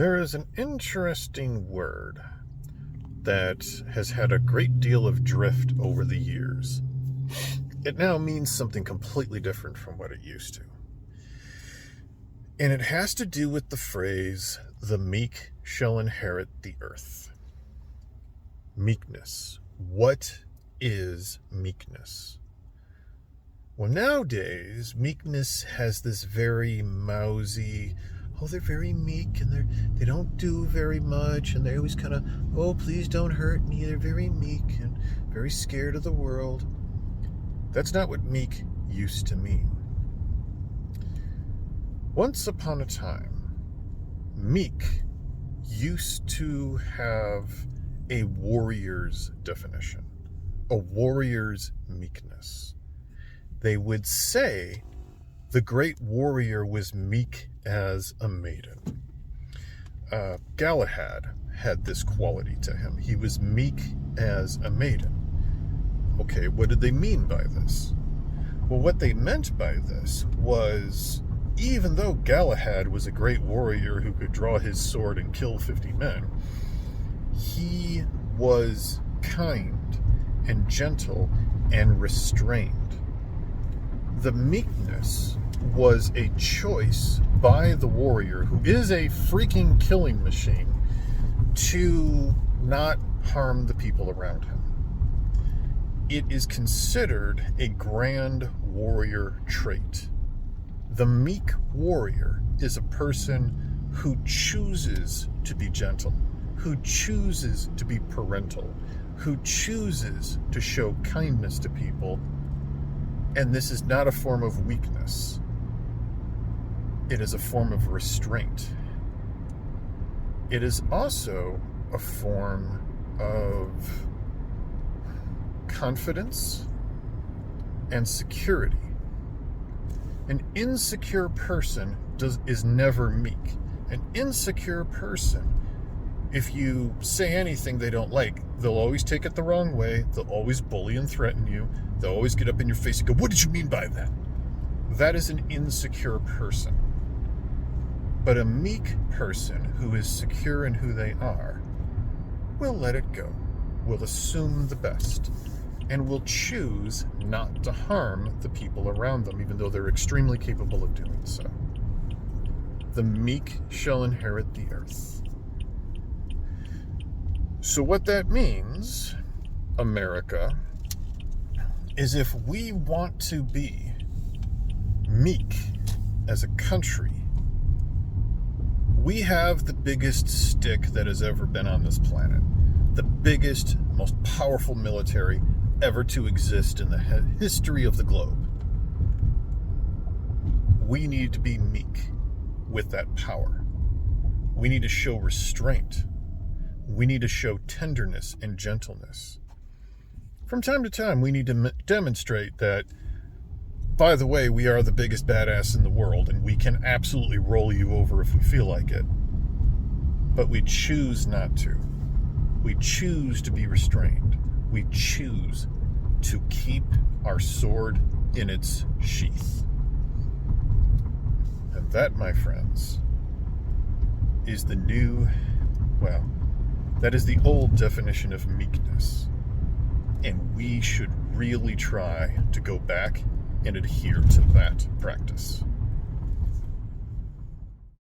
There is an interesting word that has had a great deal of drift over the years. It now means something completely different from what it used to. And it has to do with the phrase, "the meek shall inherit the earth." Meekness. What is meekness? Well, nowadays, meekness has this very mousy, they're very meek and they don't do very much, and they always kind of, please don't hurt me. They're very meek and very scared of the world. That's not what meek used to mean. Once upon a time, meek used to have a warrior's definition, a warrior's meekness. They would say the great warrior was meek as a maiden. Galahad had this quality to him. He was meek as a maiden. Okay, what did they mean by this? Well, what they meant by this was, even though Galahad was a great warrior who could draw his sword and kill 50 men, he was kind and gentle and restrained. The meekness was a choice by the warrior, who is a freaking killing machine, to not harm the people around him. It is considered a grand warrior trait. The meek warrior is a person who chooses to be gentle, who chooses to be parental, who chooses to show kindness to people. And this is not a form of weakness. It is a form of restraint. It is also a form of confidence and security. An insecure person is never meek. An insecure person, if you say anything they don't like, they'll always take it the wrong way. They'll always bully and threaten you. They'll always get up in your face and go, "What did you mean by that?" That is an insecure person. But a meek person who is secure in who they are will let it go, will assume the best, and will choose not to harm the people around them, even though they're extremely capable of doing so. The meek shall inherit the earth. So what that means, America, is if we want to be meek as a country, we have the biggest stick that has ever been on this planet. The biggest, most powerful military ever to exist in the history of the globe. We need to be meek with that power. We need to show restraint. We need to show tenderness and gentleness. From time to time, we need to demonstrate that, by the way, we are the biggest badass in the world, and we can absolutely roll you over if we feel like it. But we choose not to. We choose to be restrained. We choose to keep our sword in its sheath. And that, my friends, is the new, that is the old definition of meekness. And we should really try to go back and adhere to that practice.